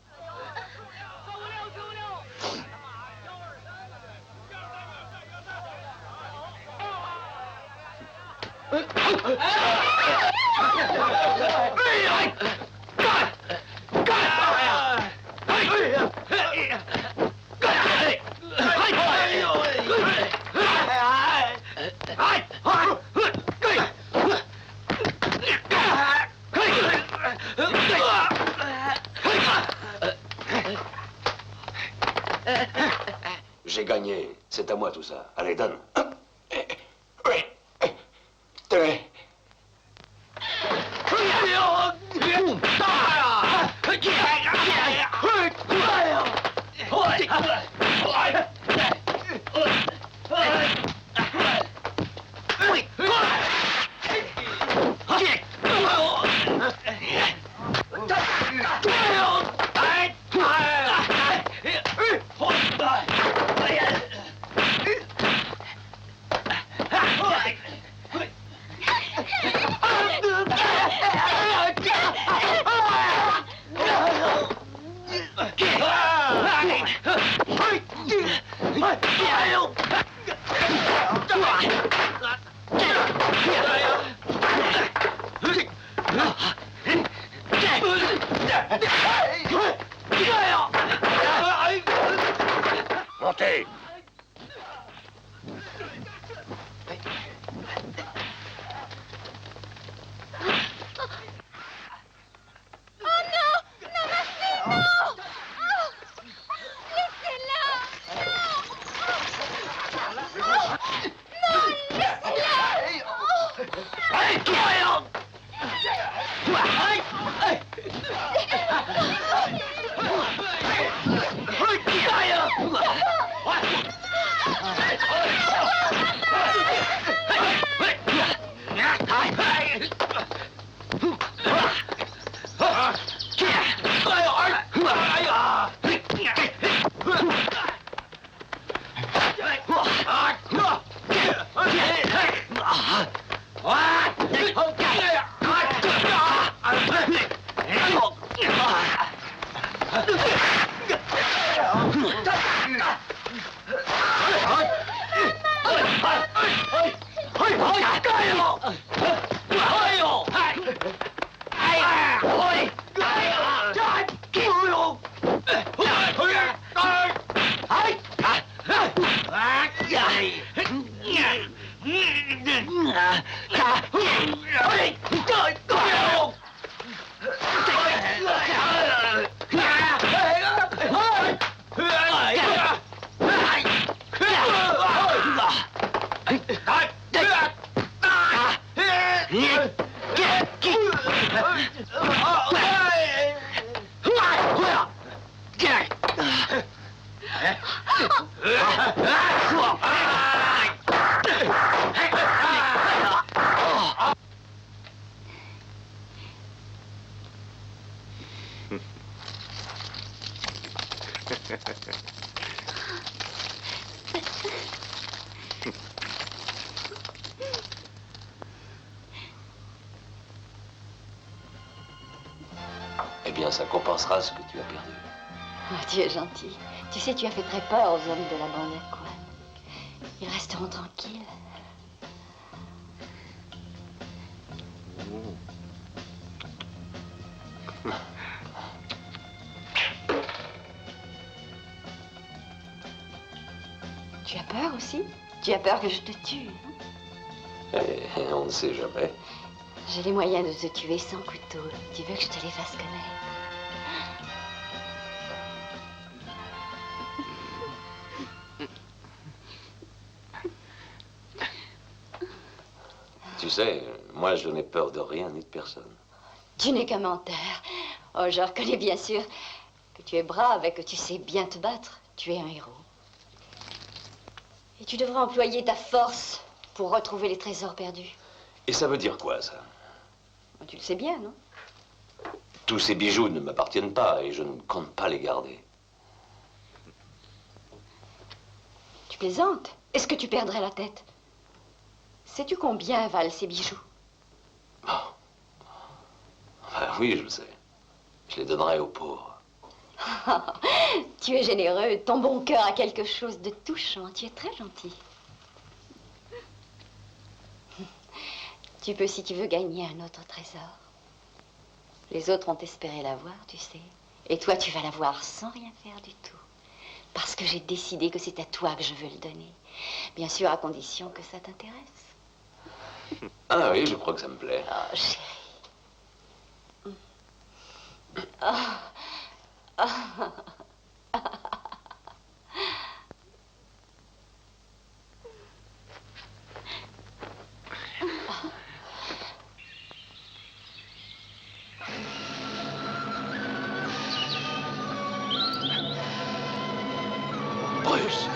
J'ai gagné. C'est à moi tout ça. Allez, donne.
Oui. Tenez. Montez.
Eh bien, ça compensera ce que tu as perdu.
Oh, tu es gentil. Tu sais, tu as fait très peur aux hommes de la bande à coin. Ils resteront tranquilles. Tu as peur aussi? Tu as peur que je te tue, hein?
On ne sait jamais.
J'ai les moyens de te tuer sans couteau. Tu veux que je te les fasse connaître?
Tu sais, moi, je n'ai peur de rien ni de personne.
Tu n'es qu'un menteur. Oh, je reconnais bien sûr que tu es brave et que tu sais bien te battre. Tu es un héros. Et tu devras employer ta force pour retrouver les trésors perdus.
Et ça veut dire quoi, ça?
Tu le sais bien, non?
Tous ces bijoux ne m'appartiennent pas et je ne compte pas les garder.
Tu plaisantes? Est-ce que tu perdrais la tête? Sais-tu combien valent ces bijoux?
Ah, oui, je le sais. Je les donnerai aux pauvres.
Tu es généreux. Ton bon cœur a quelque chose de touchant. Tu es très gentil. Tu peux, si tu veux, gagner un autre trésor. Les autres ont espéré l'avoir, tu sais. Et toi, tu vas l'avoir sans rien faire du tout. Parce que j'ai décidé que c'est à toi que je veux le donner. Bien sûr, à condition que ça t'intéresse.
Ah oui, je crois que ça me plaît.
Oh, chérie. Oh. Oh.
Bruce!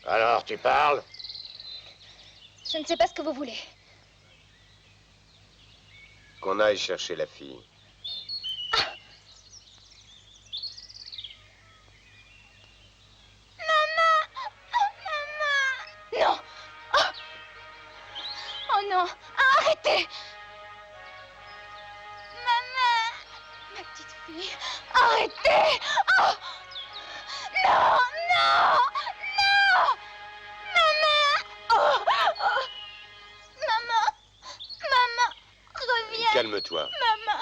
Alors, tu parles?
Je ne sais pas ce que vous voulez.
Qu'on aille chercher la fille.
Non. Oh non. Arrêtez. Maman. Ma petite fille. Arrêtez. Oh. Non, non, non. Maman. Oh. Oh. Maman.
calme-toi.
Maman,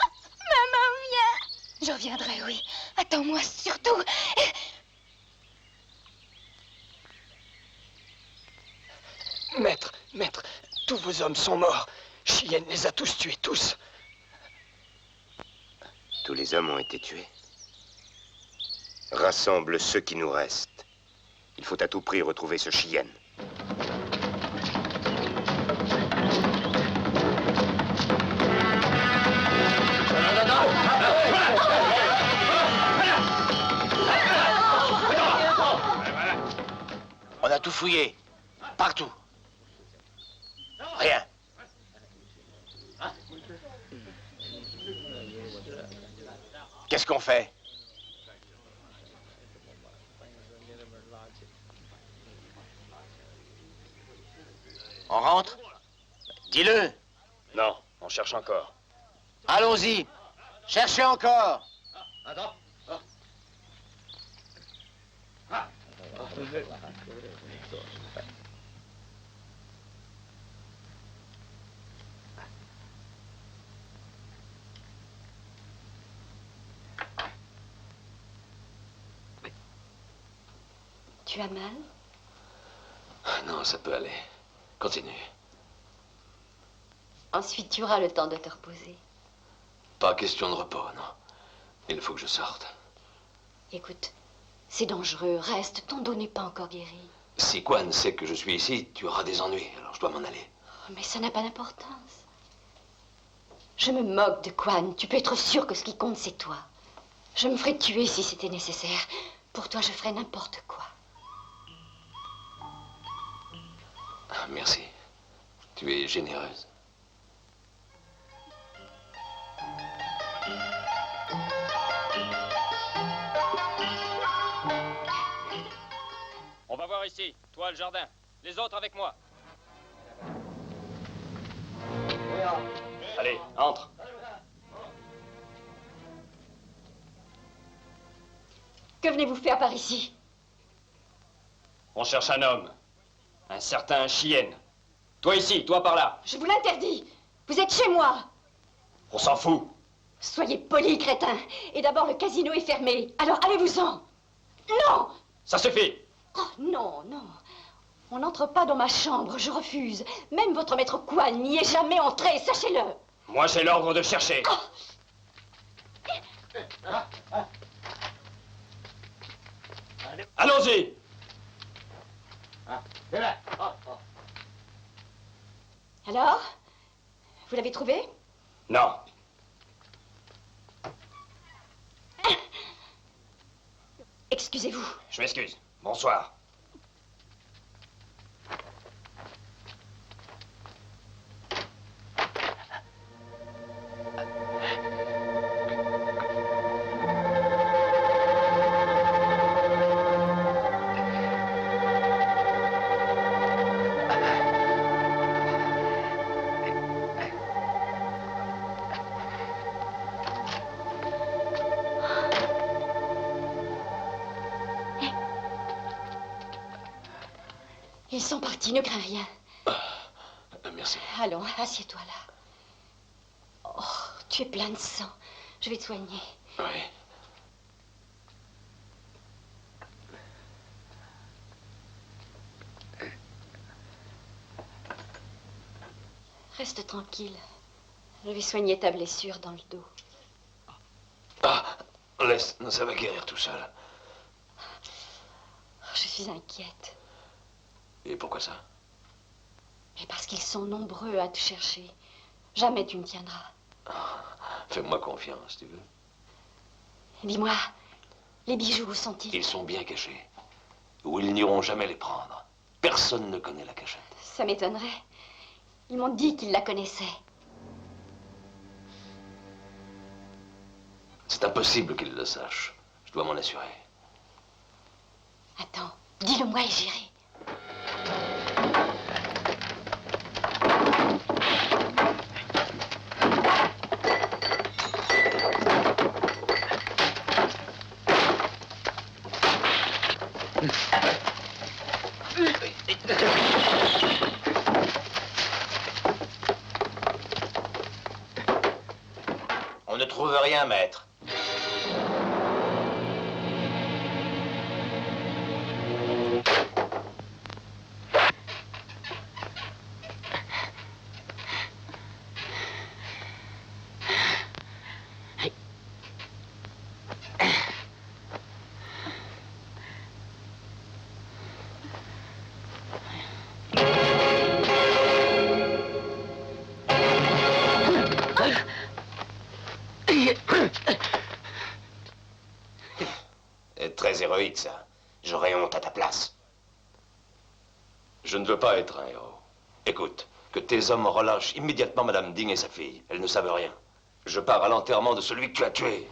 viens. Je reviendrai, oui. Attends-moi surtout.
Maître, tous vos hommes sont morts. Cheyenne les a tous tués, tous.
Tous les hommes ont été tués. Rassemble ceux qui nous restent. Il faut à tout prix retrouver ce Cheyenne.
On a tout fouillé. Partout. Rien. Qu'est-ce qu'on fait? On rentre? Dis-le.
Non, on cherche encore.
Allons-y. Cherchez encore.
Tu as mal?
Non, ça peut aller. Continue.
Ensuite, tu auras le temps de te reposer.
Pas question de repos, non. Il faut que je sorte.
Écoute, c'est dangereux. Reste, ton dos n'est pas encore guéri.
Si Quan sait que je suis ici, tu auras des ennuis, alors je dois m'en aller.
Oh, mais ça n'a pas d'importance. Je me moque de Quan. Tu peux être sûr que ce qui compte, c'est toi. Je me ferais tuer si c'était nécessaire. Pour toi, je ferais n'importe quoi.
Ah, merci. Tu es généreuse.
On va voir ici. Toi, le jardin. Les autres avec moi.
Allez, entre.
Que venez-vous faire par ici?
On cherche un homme. Un certain Cheyenne. Toi ici, toi par là.
Je vous l'interdis. Vous êtes chez moi.
On s'en fout.
Soyez poli, crétin. Et d'abord, le casino est fermé. Alors, allez-vous-en. Non!
Ça suffit.
Oh, non, non. On n'entre pas dans ma chambre, je refuse. Même votre maître Quan n'y est jamais entré, sachez-le.
Moi, j'ai l'ordre de chercher. Allons-y.
Alors? Vous l'avez trouvé?
Non.
Excusez-vous.
Je m'excuse. Bonsoir.
Ils sont partis, ne crains rien.
Merci.
Allons, assieds-toi là. Oh, tu es plein de sang. Je vais te soigner.
Oui.
Reste tranquille. Je vais soigner ta blessure dans le dos.
Ah, laisse, non, ça va guérir tout seul.
Je suis inquiète.
Et pourquoi ça?
Mais parce qu'ils sont nombreux à te chercher. Jamais tu ne tiendras.
Fais-moi confiance, tu veux.
Dis-moi, les bijoux, où sont-ils?
Ils sont bien cachés. Ou ils n'iront jamais les prendre. Personne ne connaît la cachette.
Ça m'étonnerait. Ils m'ont dit qu'ils la connaissaient.
C'est impossible qu'ils le sachent. Je dois m'en assurer.
Attends, dis-le-moi et j'irai.
ne trouve rien, maître. Très héroïque, ça. J'aurais honte à ta place.
Je ne veux pas être un héros. Écoute, que tes hommes relâchent immédiatement Madame Ding et sa fille. Elles ne savent rien. Je pars à l'enterrement de celui que tu as tué.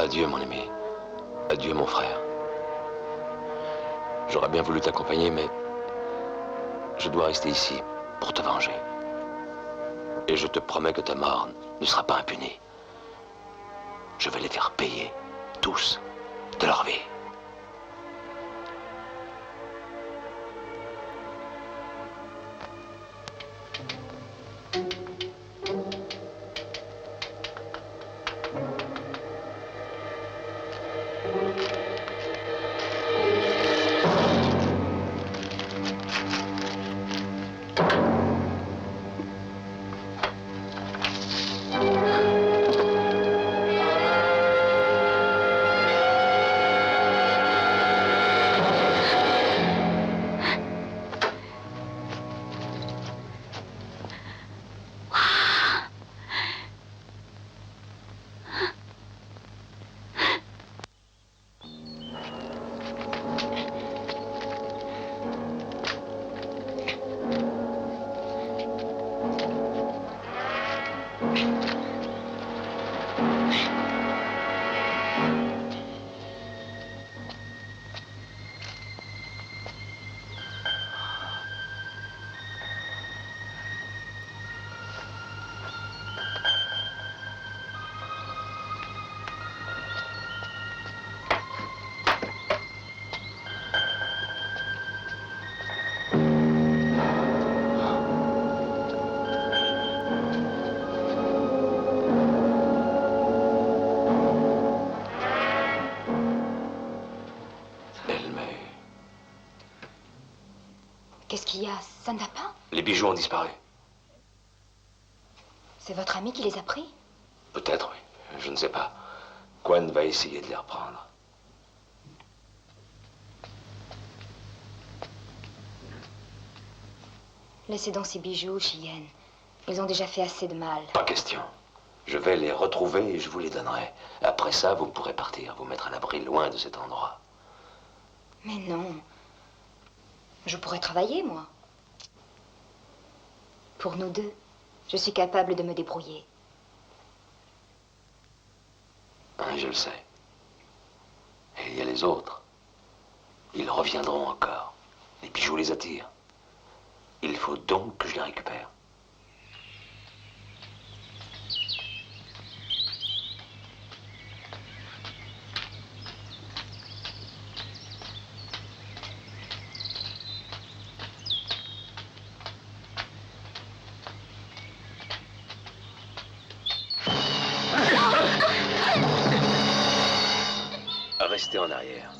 Adieu, mon ami. Adieu, mon frère. J'aurais bien voulu t'accompagner, mais je dois rester ici pour te venger. Et je te promets que ta mort ne sera pas impunie. Je vais les faire payer, tous, de leur vie.
Qu'est-ce qu'il y a? Ça ne va pas?
Les bijoux ont disparu.
C'est votre ami qui les a pris?
Peut-être, oui. Je ne sais pas. Quan va essayer de les reprendre.
Laissez donc ces bijoux, Cheyenne. Ils ont déjà fait assez de mal.
Pas question. Je vais les retrouver et je vous les donnerai. Après ça, vous pourrez partir, vous mettre à l'abri loin de cet endroit.
Mais non. Je pourrais travailler, moi. Pour nous deux, je suis capable de me débrouiller.
Hein, je le sais. Et il y a les autres. Ils reviendront encore. Les bijoux les attirent. Il faut donc que je les récupère. Restez en arrière.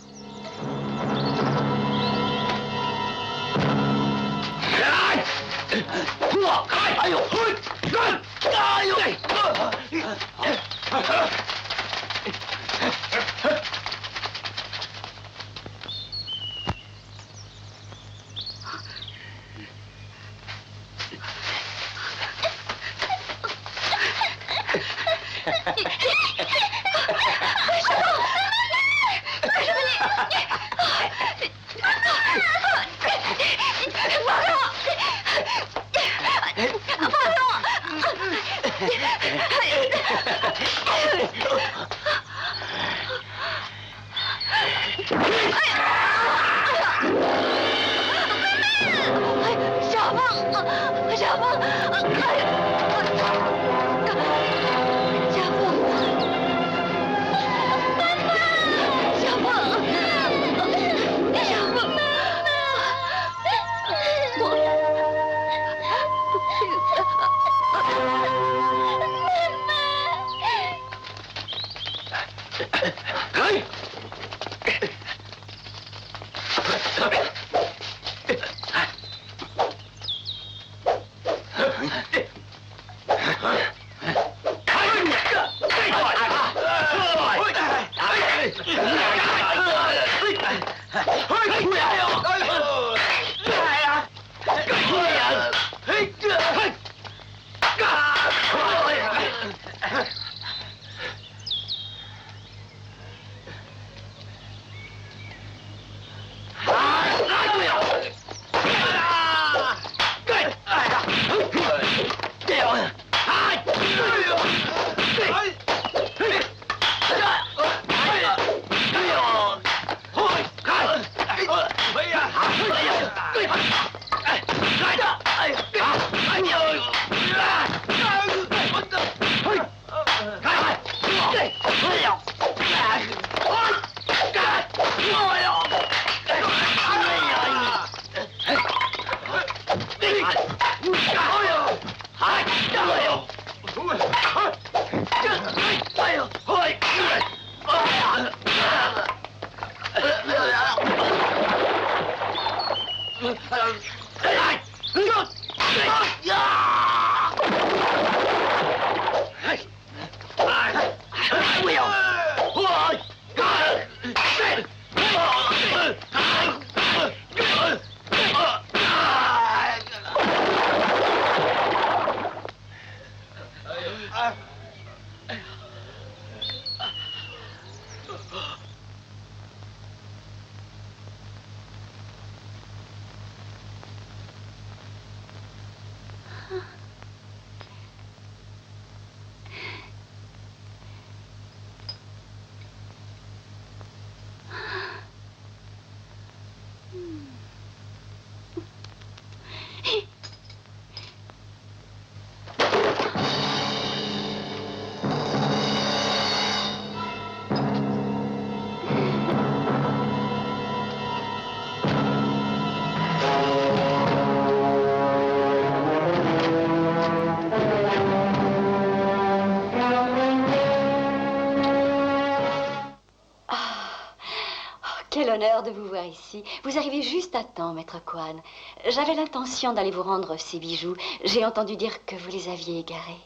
l'honneur de vous voir ici. Vous arrivez juste à temps, maître Kwan. J'avais l'intention d'aller vous rendre ces bijoux. J'ai entendu dire que vous les aviez égarés.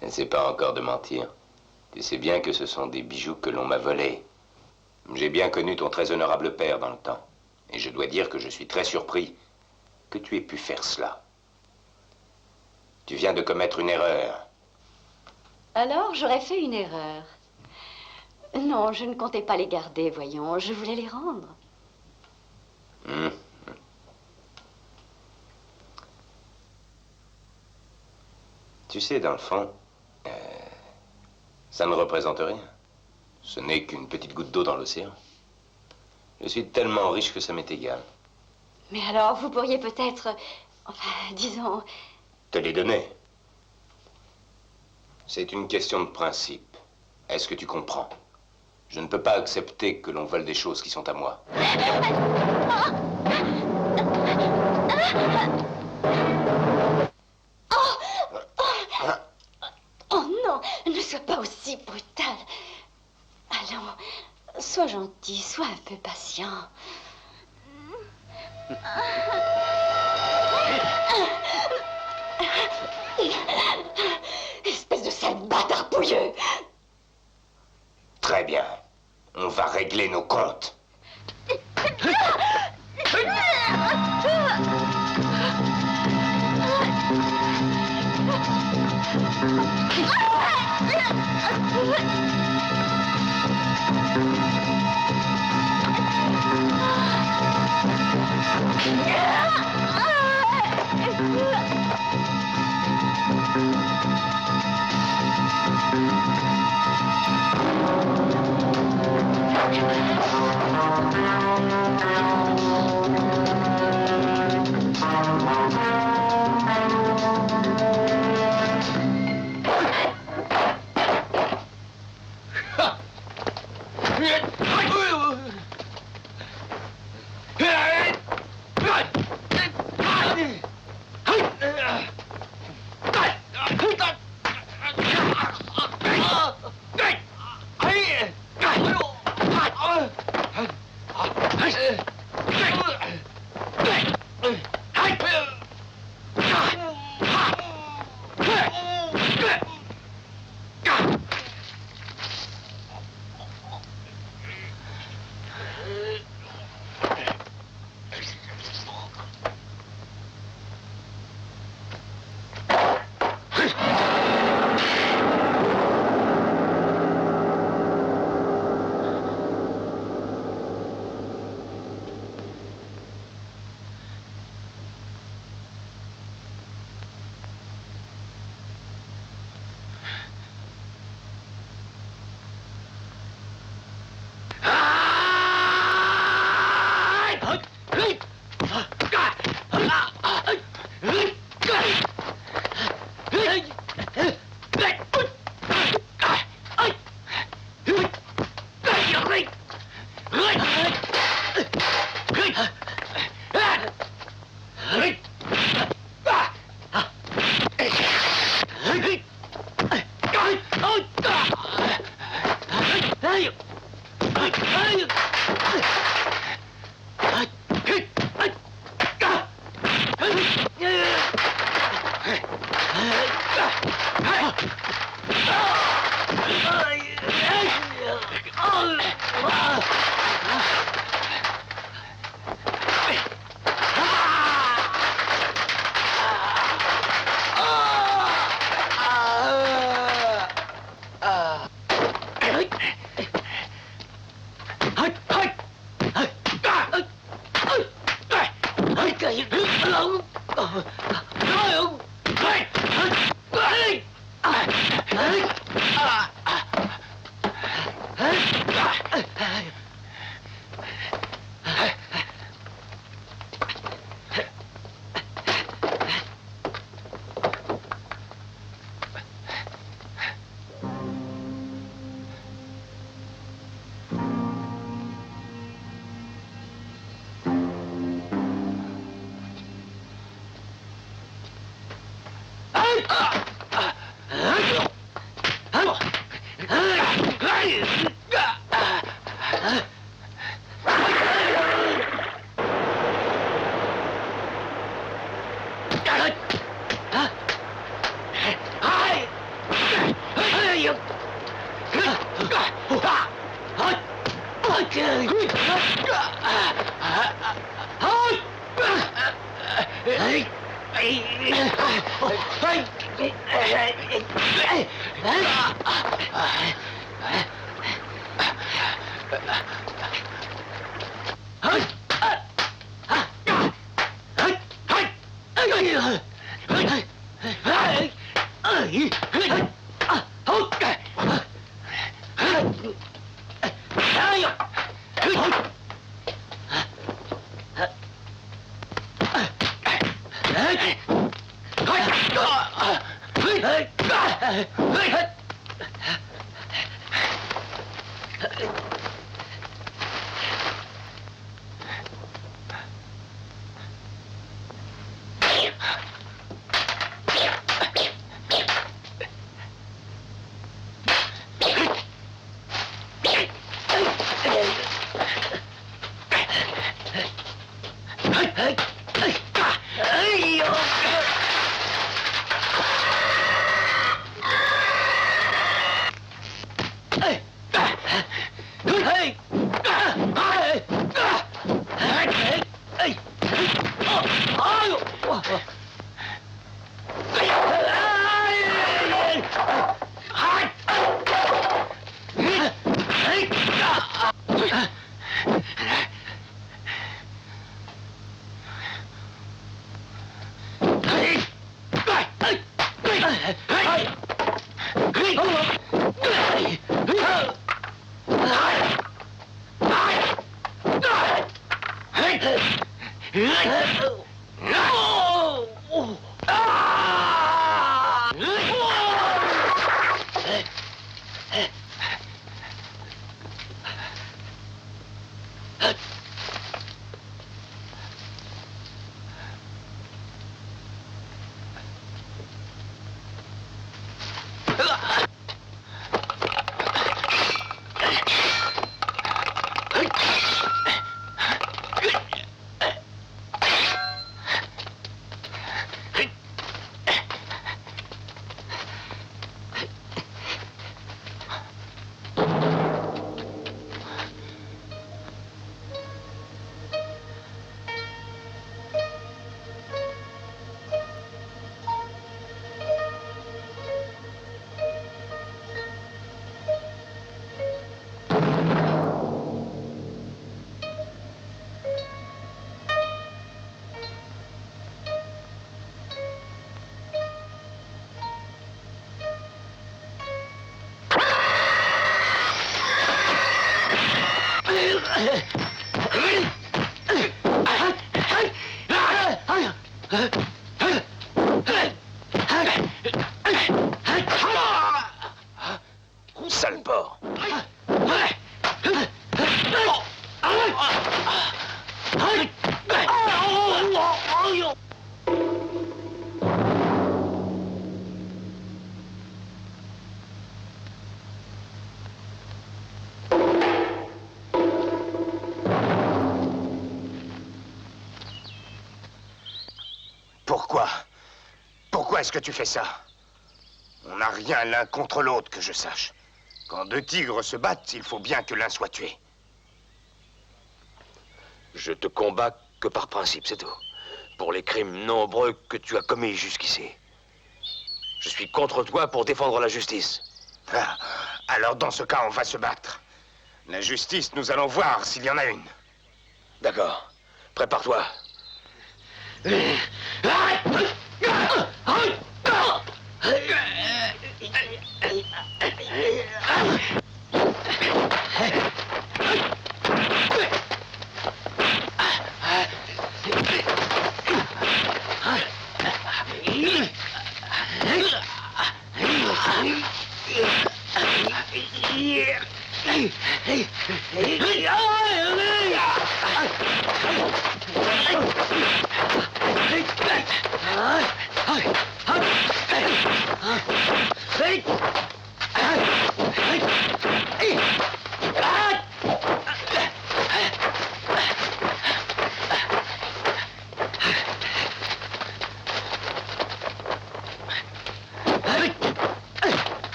N'essaie pas encore de mentir. Tu sais bien que ce sont des bijoux que l'on m'a volés. J'ai bien connu ton très honorable père dans le temps. Et je dois dire que je suis très surpris que tu aies pu faire cela. Tu viens de commettre une erreur.
Alors, j'aurais fait une erreur. Non, je ne comptais pas les garder, voyons. Je voulais les rendre.
Tu sais, dans le fond, ça ne représente rien. Ce n'est qu'une petite goutte d'eau dans l'océan. Je suis tellement riche que ça m'est égal.
Mais alors, vous pourriez peut-être... Enfin, disons...
Te les donner. C'est une question de principe. Est-ce que tu comprends? Je ne peux pas accepter que l'on vole des choses qui sont à moi.
Oh non, ne sois pas aussi brutal. Allons, sois gentil, sois un peu patient. Espèce de sale bâtard pouilleux.
Très bien. On va régler nos comptes.
Sale porc. Pourquoi? Pourquoi est-ce que tu fais ça? On n'a rien l'un contre l'autre, que je sache. Quand deux tigres se battent, il faut bien que l'un soit tué.
Je te combats que par principe, c'est tout. Pour les crimes nombreux que tu as commis jusqu'ici. Je suis contre toi pour défendre la justice.
Ah, alors dans ce cas, on va se battre. La justice, nous allons voir s'il y en a une.
D'accord. Prépare-toi.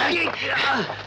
Ah!